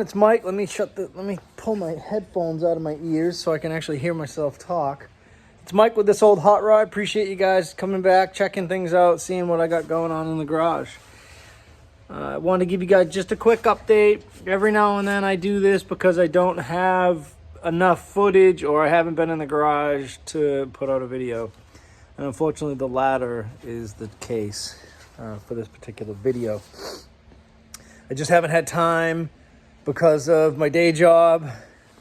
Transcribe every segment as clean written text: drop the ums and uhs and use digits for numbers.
It's Mike. Let me pull my headphones out of my ears so I can actually hear myself talk. It's Mike with this old hot rod. Appreciate you guys coming back, checking things out, seeing what I got going on in the garage. I wanted to give you guys just a quick update. Every now and then I do this because I don't have enough footage or I haven't been in the garage to put out a video. And unfortunately the latter is the case for this particular video. I just haven't had time because of my day job.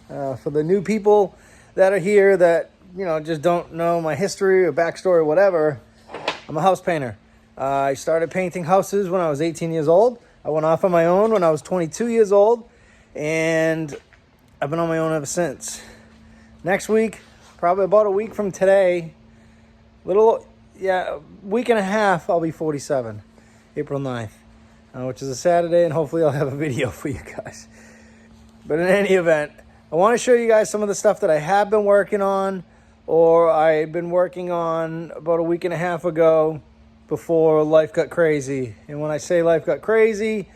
For the new people that are here that, just don't know my history or backstory or whatever, I'm a house painter. I started painting houses when I was 18 years old. I went off on my own when I was 22 years old, and I've been on my own ever since. Next week, probably about a week from today, week and a half, I'll be 47, April 9th. Which is a Saturday, and hopefully I'll have a video for you guys. But in any event, I want to show you guys some of the stuff that I have been working on, or I've been working on about a week and a half ago before life got crazy. And when I say life got crazy,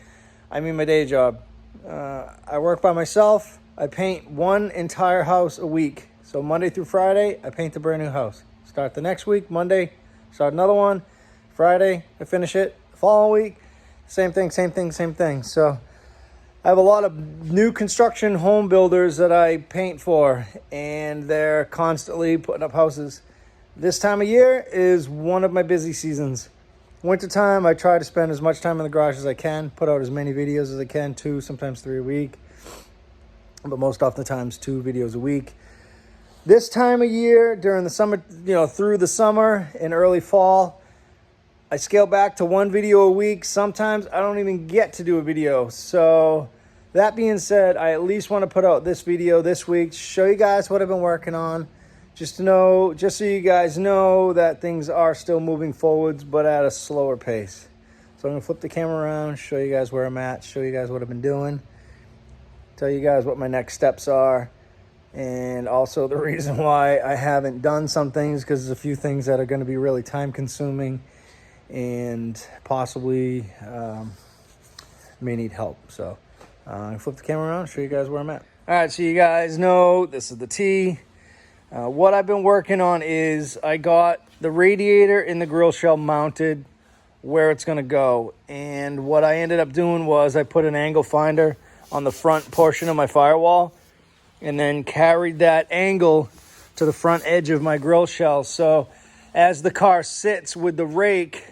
I mean my day job. I work by myself. I paint one entire house a week. So Monday through Friday, I paint a brand new house. Start the next week, Monday, start another one. Friday, I finish it. The following week, same thing. So I have a lot of new construction home builders that I paint for, and they're constantly putting up houses. This time of year is one of my busy seasons. Wintertime, I try to spend as much time in the garage as I can, put out as many videos as I can, 2, sometimes 3 a week, but most often times 2 videos a week. This time of year, during the summer, through the summer and early fall, I scale back to 1 video a week. Sometimes I don't even get to do a video. So that being said, I at least want to put out this video this week, show you guys what I've been working on, just so you guys know that things are still moving forwards, but at a slower pace. So I'm going to flip the camera around, show you guys where I'm at, show you guys what I've been doing, tell you guys what my next steps are, and also the reason why I haven't done some things, because there's a few things that are going to be really time consuming and possibly may need help. So I'll flip the camera around, show you guys where I'm at. All right, so you guys know this is the T. What I've been working on is I got the radiator in the grill shell mounted where it's going to go. And what I ended up doing was I put an angle finder on the front portion of my firewall and then carried that angle to the front edge of my grill shell. So as the car sits with the rake,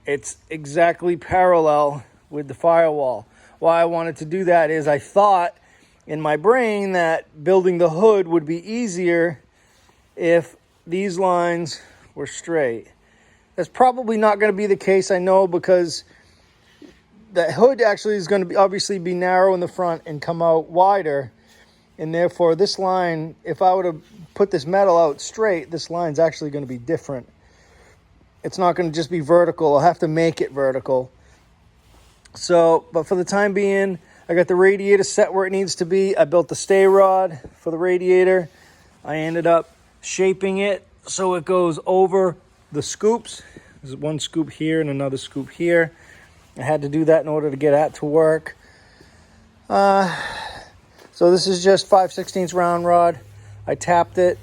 it's exactly parallel with the firewall. Why I wanted to do that is I thought in my brain that building the hood would be easier if these lines were straight. That's probably not going to be the case, I know, because the hood actually is going to obviously be narrow in the front and come out wider. And therefore, this line, if I were to put this metal out straight, this line's actually going to be different. It's not going to just be vertical. I'll have to make it vertical. So, but for the time being, I got the radiator set where it needs to be. I built the stay rod for the radiator. I ended up shaping it so it goes over the scoops. There's one scoop here and another scoop here. I had to do that in order to get that to work. So this is just 5/16 round rod. I tapped it,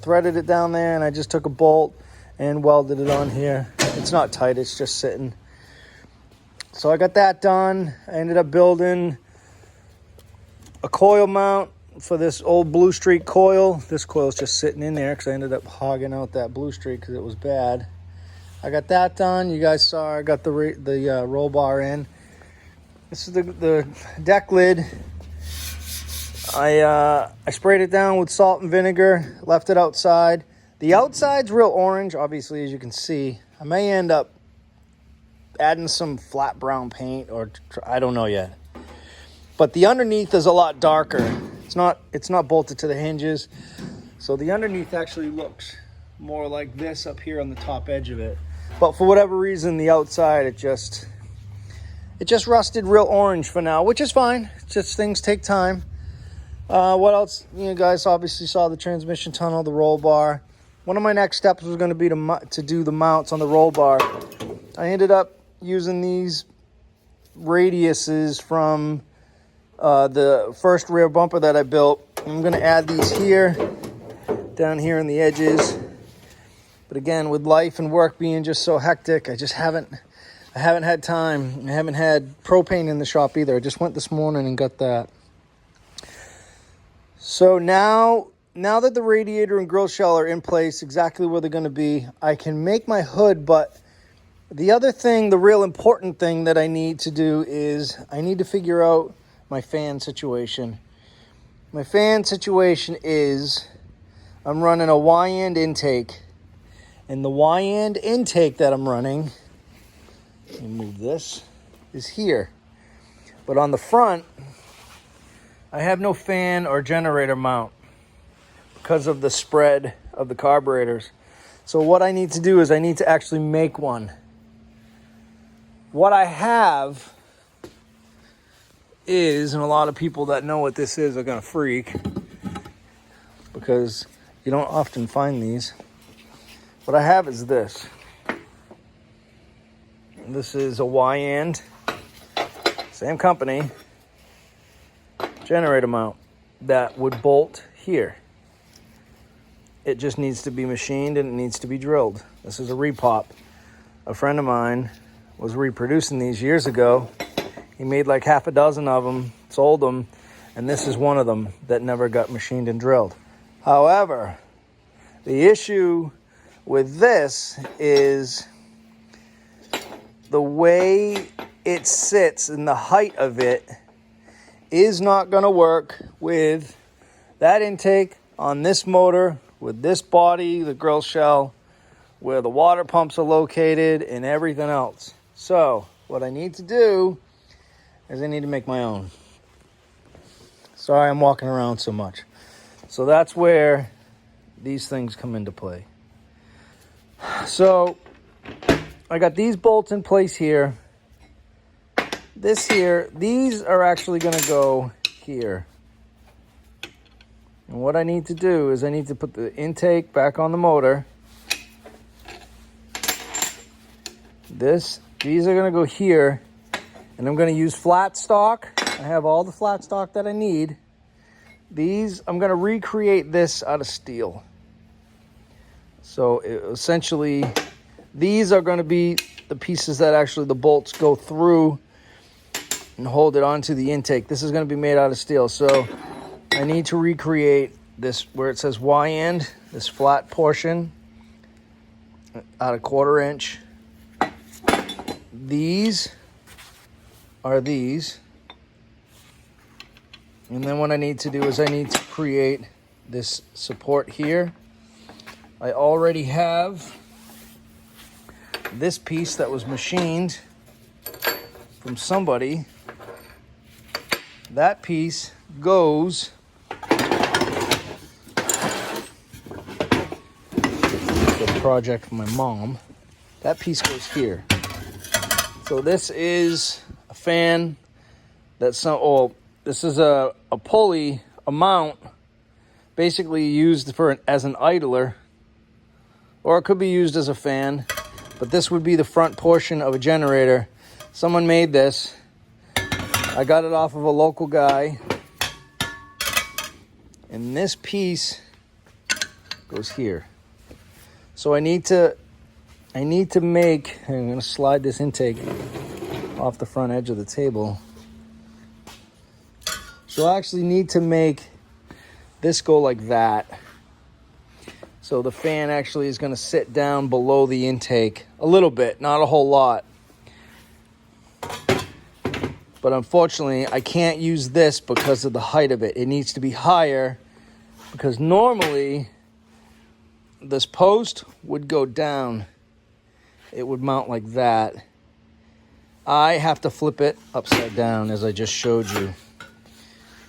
threaded it down there, and I just took a bolt and welded it on here. It's not tight, it's just sitting. So I got that done. I ended up building a coil mount for this old Blue Streak coil. This coil's just sitting in there because I ended up hogging out that Blue Streak because it was bad. I got that done. You guys saw I got the roll bar in. This is the deck lid. I sprayed it down with salt and vinegar, left it outside. The outside's real orange, obviously, as you can see. I may end up adding some flat brown paint, or I don't know yet. But the underneath is a lot darker. It's not bolted to the hinges. So the underneath actually looks more like this up here on the top edge of it. But for whatever reason, the outside, it just rusted real orange for now, which is fine. It's just things take time. What else? You guys obviously saw the transmission tunnel, the roll bar. One of my next steps was going to be to do the mounts on the roll bar. I ended up using these radiuses from the first rear bumper that I built. I'm going to add these here, down here in the edges. But again, with life and work being just so hectic, I haven't had time. I haven't had propane in the shop either. I just went this morning and got that. So now that the radiator and grill shell are in place exactly where they're going to be, I can make my hood. But the other thing, the real important thing that I need to do is I need to figure out my fan situation. My fan situation is I'm running a Y-end intake. And the Y-end intake that I'm running, let me move this, is here. But on the front, I have no fan or generator mount because of the spread of the carburetors. So what I need to do is I need to actually make one. What I have is, and a lot of people that know what this is are gonna freak because you don't often find these. What I have is this. This is a Y-end, same company, generator mount that would bolt here. It just needs to be machined and it needs to be drilled. This is a repop. A friend of mine was reproducing these years ago. He made like half a dozen of them, sold them, and this is one of them that never got machined and drilled. However, the issue with this is the way it sits and the height of it is not going to work with that intake on this motor, with this body, the grill shell, where the water pumps are located and everything else. So what I need to do is I need to make my own. Sorry I'm walking around so much. So that's where these things come into play. So I got these bolts in place here. This here, these are actually going to go here. And what I need to do is I need to put the intake back on the motor. These are going to go here. And I'm going to use flat stock. I have all the flat stock that I need. I'm going to recreate this out of steel. So essentially, these are going to be the pieces that actually the bolts go through and hold it onto the intake. This is going to be made out of steel. So I need to recreate this where it says Y-end, this flat portion, out of 1/4 inch. These are these. And then what I need to do is I need to create this support here. I already have this piece that was machined from somebody. That piece goes the project for my mom. That piece goes here. So this is a fan that's this is a pulley, a mount, basically used as an idler, or it could be used as a fan, but this would be the front portion of a generator. Someone made this. I got it off of a local guy. And this piece goes here. So I need to make, I'm going to slide this intake off the front edge of the table. So I actually need to make this go like that. So the fan actually is going to sit down below the intake a little bit, not a whole lot. But unfortunately, I can't use this because of the height of it. It needs to be higher because normally this post would go down. It would mount like that. I have to flip it upside down as I just showed you,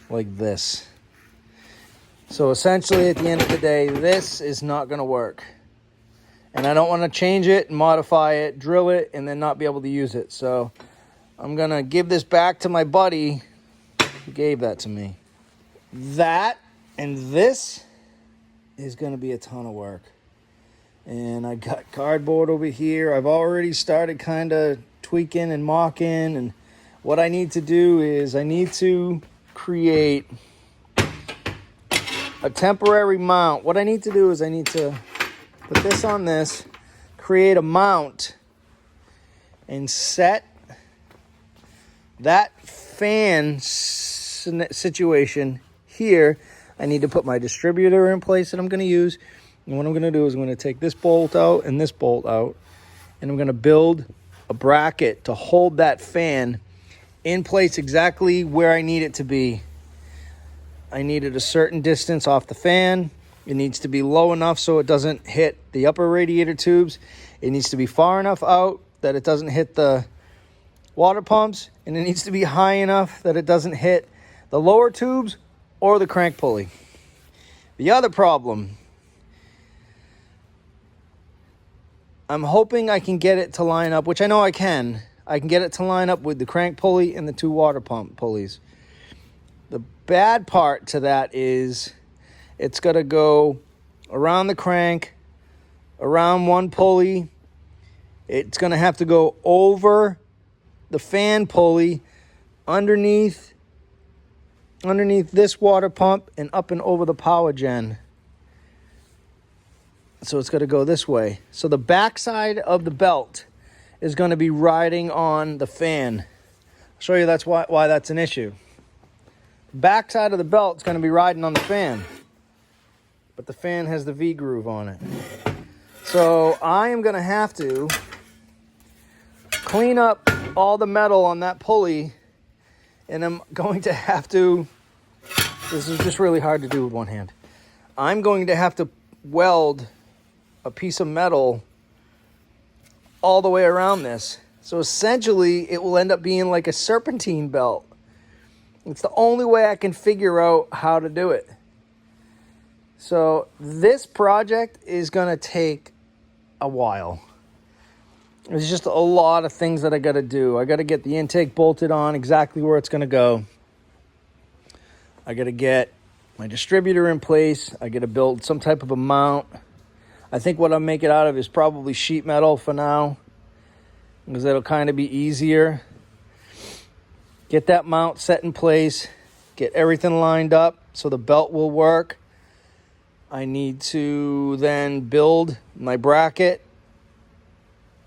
like this. So essentially at the end of the day, this is not going to work. And I don't want to change it, modify it, drill it, and then not be able to use it. So I'm going to give this back to my buddy who gave that to me. That and this is going to be a ton of work. And I got cardboard over here. I've already started kind of tweaking and mocking. And what I need to do is I need to create a temporary mount. What I need to do is I need to put this on this, create a mount, and set that fan situation here. I need to put my distributor in place that I'm going to use. And what I'm going to do is I'm going to take this bolt out and this bolt out, and I'm going to build a bracket to hold that fan in place exactly where I need it to be. I need it a certain distance off the fan. It needs to be low enough so it doesn't hit the upper radiator tubes. It needs to be far enough out that it doesn't hit the water pumps, and it needs to be high enough that it doesn't hit the lower tubes or the crank pulley. The other problem, I'm hoping I can get it to line up, which I know I can. I can get it to line up with the crank pulley and the two water pump pulleys. The bad part to that is it's got to go around the crank, around one pulley. It's going to have to go over the fan pulley, underneath this water pump, and up and over the power gen. So it's got to go this way. So the backside of the belt is going to be riding on the fan. I'll show you that's why that's an issue. The backside of the belt is going to be riding on the fan, but the fan has the V-groove on it. So I am going to have to clean up all the metal on that pulley, and I'm going to have to, this is just really hard to do with one hand, I'm going to have to weld a piece of metal all the way around this. So essentially it will end up being like a serpentine belt. It's the only way I can figure out how to do it. So this project is going to take a while. There's just a lot of things that I got to do. I got to get the intake bolted on exactly where it's going to go. I got to get my distributor in place. I got to build some type of a mount. I think what I'll make it out of is probably sheet metal for now, because it'll kind of be easier. Get that mount set in place. Get everything lined up so the belt will work. I need to then build my bracket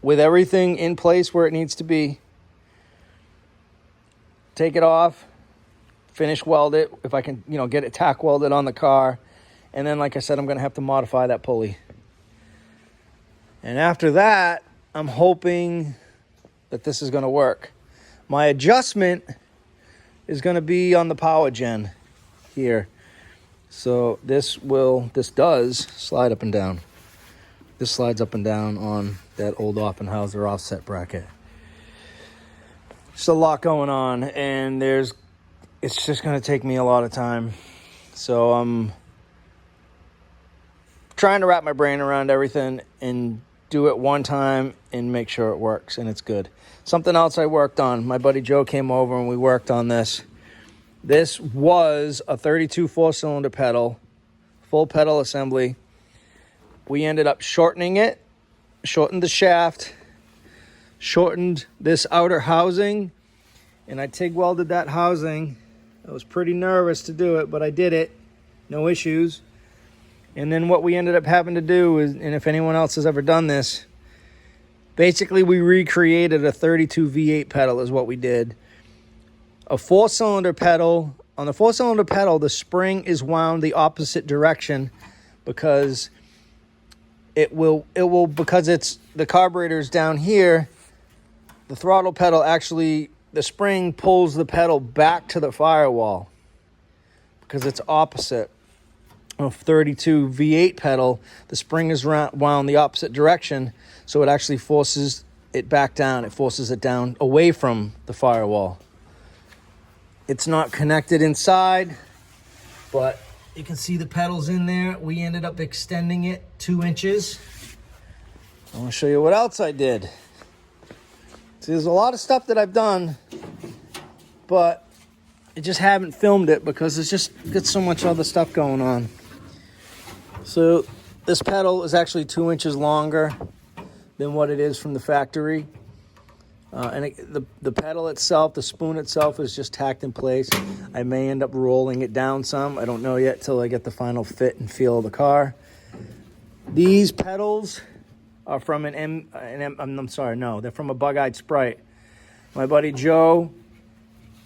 with everything in place where it needs to be. Take it off, finish weld it if I can, get it tack welded on the car. And then, like I said, I'm going to have to modify that pulley. And after that, I'm hoping that this is going to work. My adjustment is going to be on the power gen here. So this does slide up and down. This slides up and down on that old Offenhauser offset bracket. Just a lot going on, and it's just going to take me a lot of time. So I'm trying to wrap my brain around everything and do it one time and make sure it works and it's good. Something else I worked on, my buddy Joe came over and we worked on this. This was a 32 four-cylinder pedal, full pedal assembly. We ended up shortening it, shortened the shaft, shortened this outer housing, and I TIG welded that housing. I was pretty nervous to do it, but I did it, no issues. And then what we ended up having to do is, and if anyone else has ever done this, basically we recreated a 32 V8 pedal is what we did. A four-cylinder pedal. On the four-cylinder pedal, the spring is wound the opposite direction because because it's the carburetor's down here, the throttle pedal actually, the spring pulls the pedal back to the firewall because it's opposite. A 32 V8 pedal, the spring is wound the opposite direction, so it actually forces it back down. It forces it down away from the firewall. It's not connected inside, but you can see the pedals in there. We ended up extending it 2 inches. I want to show you what else I did. See, there's a lot of stuff that I've done, but I just haven't filmed it because it's just got so much other stuff going on. So this pedal is actually 2 inches longer than what it is from the factory. The pedal itself, the spoon itself is just tacked in place. I may end up rolling it down some. I don't know yet till I get the final fit and feel of the car. These pedals are from they're from a Bug-Eyed Sprite. My buddy Joe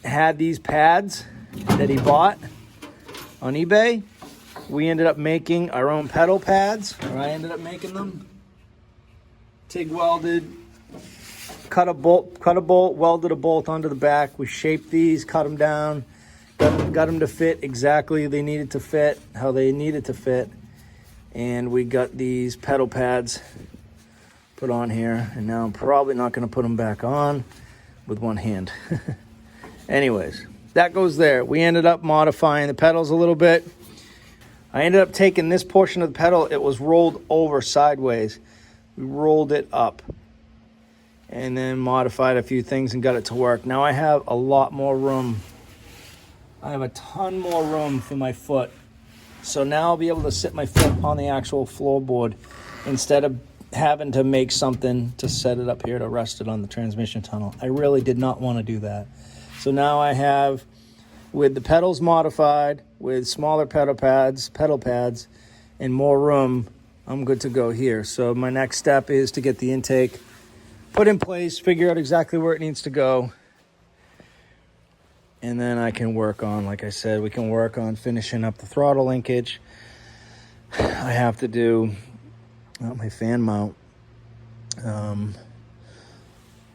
had these pads that he bought on eBay. We ended up making our own pedal pads, or I ended up making them. TIG welded, cut a bolt, welded a bolt onto the back. We shaped these, cut them down, got them to fit exactly how they needed to fit. And we got these pedal pads put on here. And now I'm probably not going to put them back on with one hand. Anyways, that goes there. We ended up modifying the pedals a little bit. I ended up taking this portion of the pedal. It was rolled over sideways. We rolled it up and then modified a few things and got it to work. Now I have a lot more room. I have a ton more room for my foot. So now I'll be able to sit my foot on the actual floorboard instead of having to make something to set it up here to rest it on the transmission tunnel. I really did not want to do that. So now I have, with the pedals modified, with smaller pedal pads, and more room, I'm good to go here. So my next step is to get the intake put in place, figure out exactly where it needs to go. And then I can work on, like I said, we can work on finishing up the throttle linkage. I have to do my fan mount.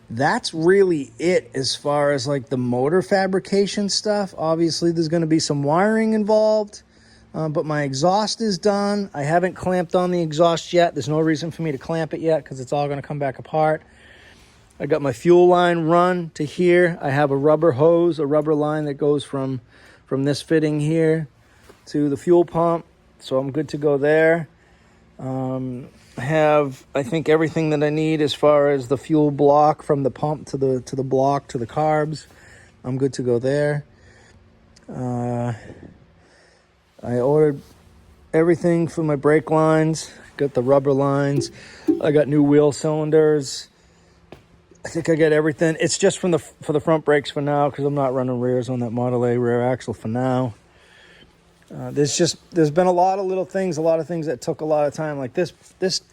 That's really it as far as like the motor fabrication stuff. Obviously, there's going to be some wiring involved, but my exhaust is done. I haven't clamped on the exhaust yet. There's no reason for me to clamp it yet because it's all going to come back apart. I got my fuel line run to here. I have a rubber hose, a rubber line that goes from this fitting here to the fuel pump. So I'm good to go there. I have, I think, everything that I need as far as the fuel block from the pump to the block to the carbs. I'm good to go there. I ordered everything for my brake lines. Got the rubber lines. I got new wheel cylinders. I think I got everything. It's just for the front brakes for now because I'm not running rears on that Model A rear axle for now. There's been a lot of little things, a lot of things that took a lot of time. Like this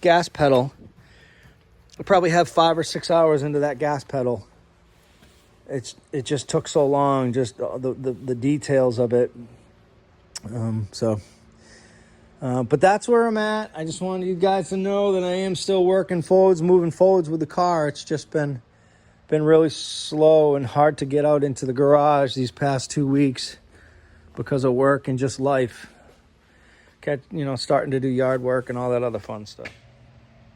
gas pedal, I probably have 5 or 6 hours into that gas pedal. It just took so long, just the details of it. But that's where I'm at. I just wanted you guys to know that I am still moving forwards with the car. It's just been really slow and hard to get out into the garage these past 2 weeks. Because of work and just life. Starting to do yard work and all that other fun stuff.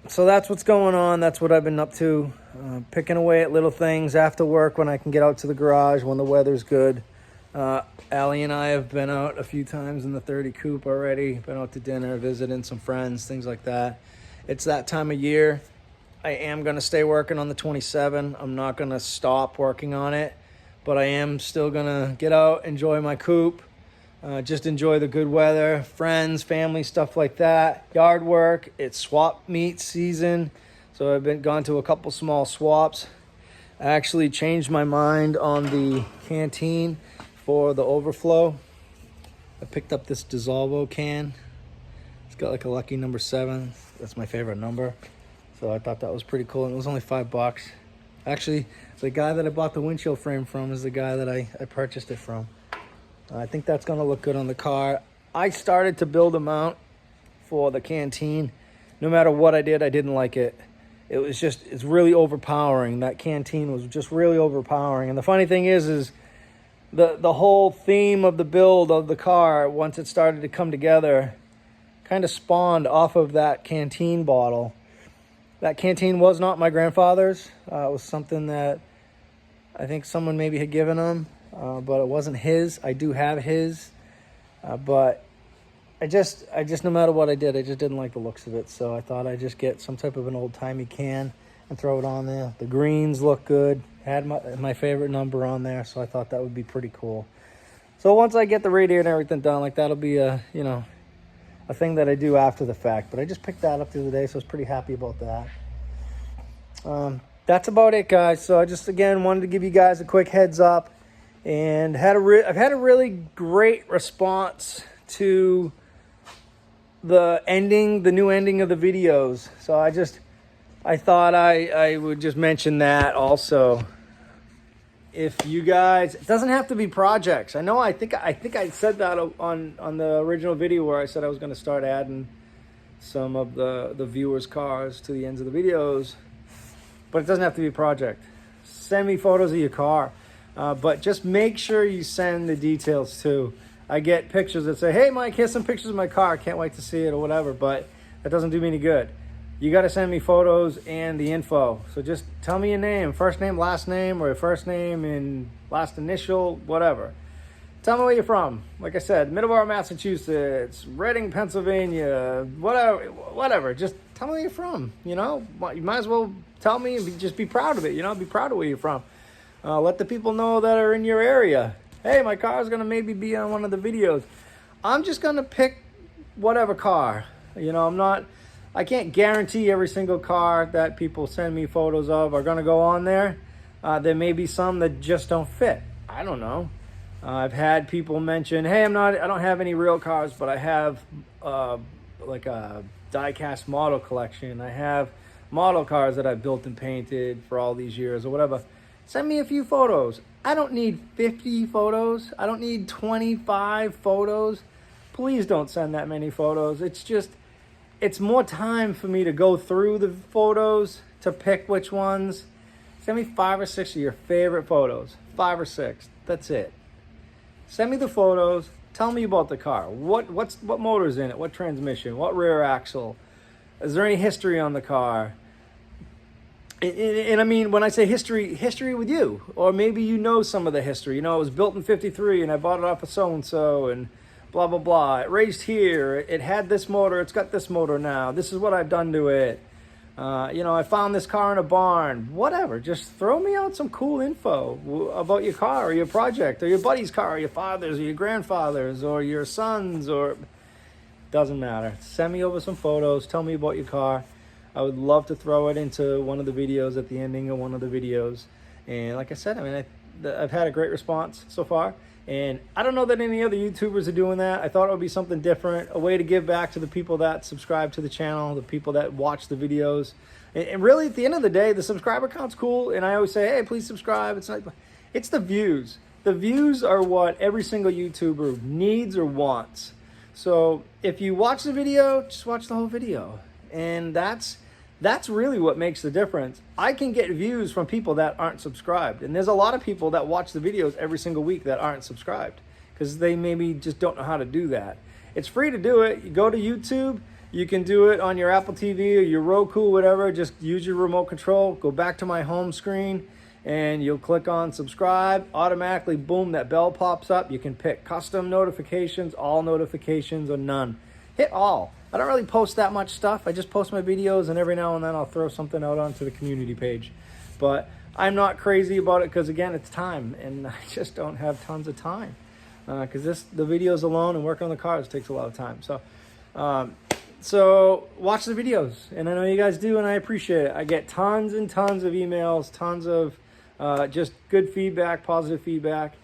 So that's what's going on. That's what I've been up to. Picking away at little things after work when I can get out to the garage when the weather's good. Allie and I have been out a few times in the 30 coupe already. Been out to dinner, visiting some friends, things like that. It's that time of year. I am going to stay working on the 27. I'm not going to stop working on it. But I am still going to get out, enjoy my coupe. Just enjoy the good weather, friends, family, stuff like that. Yard work. It's swap meet season. So I've gone to a couple small swaps. I actually changed my mind on the canteen for the overflow. I picked up this Dissolvo can. It's got like a lucky number 7. That's my favorite number. So I thought that was pretty cool. And it was only $5. Actually, the guy that I bought the windshield frame from is the guy that I purchased it from. I think that's going to look good on the car. I started to build a mount for the canteen. No matter what I did, I didn't like it. It's really overpowering. That canteen was just really overpowering. And the funny thing is the whole theme of the build of the car, once it started to come together, kind of spawned off of that canteen bottle. That canteen was not my grandfather's. It was something that I think someone maybe had given him. But it wasn't his. I do have his, but I just no matter what I did, I just didn't like the looks of it. So I thought I'd just get some type of an old-timey can and throw it on there. The greens look good. Had my favorite number on there, so I thought that would be pretty cool. So once I get the radiator and everything done, like that'll be a thing that I do after the fact. But I just picked that up the other day, so I was pretty happy about that. that's about it, guys. So I just, again, wanted to give you guys a quick heads up. And I've had a really great response to the new ending of the videos. So I thought I would just mention that also. If you guys, it doesn't have to be projects. I know, I think I said that on the original video where I said I was going to start adding some of the viewers' cars to the ends of the videos. But it doesn't have to be a project. Send me photos of your car. But just make sure you send the details too. I get pictures that say, hey Mike, here's some pictures of my car. Can't wait to see it or whatever, but that doesn't do me any good. You got to send me photos and the info. So just tell me your name, first name, last name, or first name and last initial, whatever. Tell me where you're from. Like I said, Middleborough, Massachusetts, Reading, Pennsylvania, whatever. Just tell me where you're from, you know? You might as well tell me and just be proud of it, you know? Be proud of where you're from. Let the people know that are in your area. Hey, my car is going to maybe be on one of the videos. I'm just going to pick whatever car. You know, I can't guarantee every single car that people send me photos of are going to go on there. There may be some that just don't fit. I don't know. I've had people mention, hey, I don't have any real cars, but I have like a die-cast model collection. I have model cars that I've built and painted for all these years or whatever. Send me a few photos. I don't need 50 photos. I don't need 25 photos. Please don't send that many photos. It's more time for me to go through the photos to pick which ones. Send me 5 or 6 of your favorite photos. 5 or 6. That's it. Send me the photos. Tell me about the car. What motor's in it? What transmission? What rear axle? Is there any history on the car? And I mean, when I say history with you, or maybe you know some of the history. You know, it was built in '53 and I bought it off of so-and-so and blah, blah, blah. It raced here. It had this motor. It's got this motor now. This is what I've done to it. You know, I found this car in a barn. Whatever. Just throw me out some cool info about your car or your project or your buddy's car or your father's or your grandfather's or your son's or... Doesn't matter. Send me over some photos. Tell me about your car. I would love to throw it into one of the videos at the ending of one of the videos. And like I said, I mean, I've had a great response so far. And I don't know that any other YouTubers are doing that. I thought it would be something different, a way to give back to the people that subscribe to the channel, the people that watch the videos. And really, at the end of the day, the subscriber count's cool. And I always say, hey, please subscribe. It's the views. The views are what every single YouTuber needs or wants. So if you watch the video, just watch the whole video. And that's really what makes the difference. I can get views from people that aren't subscribed. And there's a lot of people that watch the videos every single week that aren't subscribed because they maybe just don't know how to do that. It's free to do it. You go to YouTube. You can do it on your Apple TV or your Roku, whatever. Just use your remote control. Go back to my home screen and you'll click on subscribe. Automatically, boom, that bell pops up. You can pick custom notifications, all notifications, or none. Hit all. I don't really post that much stuff. I just post my videos and every now and then I'll throw something out onto the community page. But I'm not crazy about it because, again, it's time. And I just don't have tons of time. Because the videos alone and working on the cars takes a lot of time. So watch the videos. And I know you guys do and I appreciate it. I get tons and tons of emails, tons of just good feedback, positive feedback.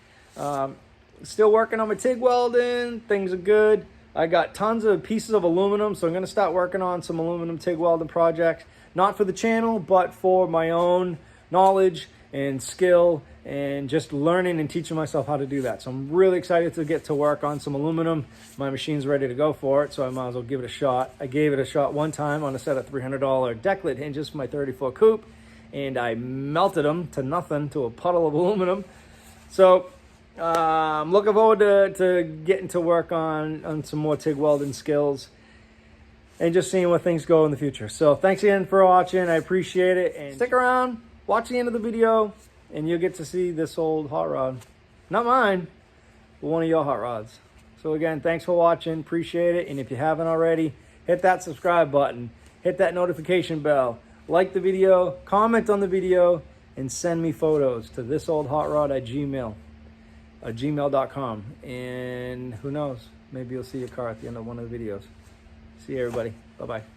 Still working on my TIG welding. Things are good. I got tons of pieces of aluminum, so I'm going to start working on some aluminum TIG welding projects. Not for the channel, but for my own knowledge and skill and just learning and teaching myself how to do that. So I'm really excited to get to work on some aluminum. My machine's ready to go for it, so I might as well give it a shot. I gave it a shot one time on a set of $300 deck lid hinges for my 34 coupe, and I melted them to nothing, to a puddle of aluminum. So... I'm looking forward to getting to work on some more TIG welding skills and just seeing where things go in the future. So thanks again for watching. I appreciate it. And stick around, watch the end of the video, and you'll get to see this old hot rod. Not mine, but one of your hot rods. So again, thanks for watching. Appreciate it. And if you haven't already, hit that subscribe button. Hit that notification bell. Like the video, comment on the video, and send me photos to thisoldhotrod@gmail.com. And who knows, maybe you'll see your car at the end of one of the videos. See you, everybody. Bye-bye.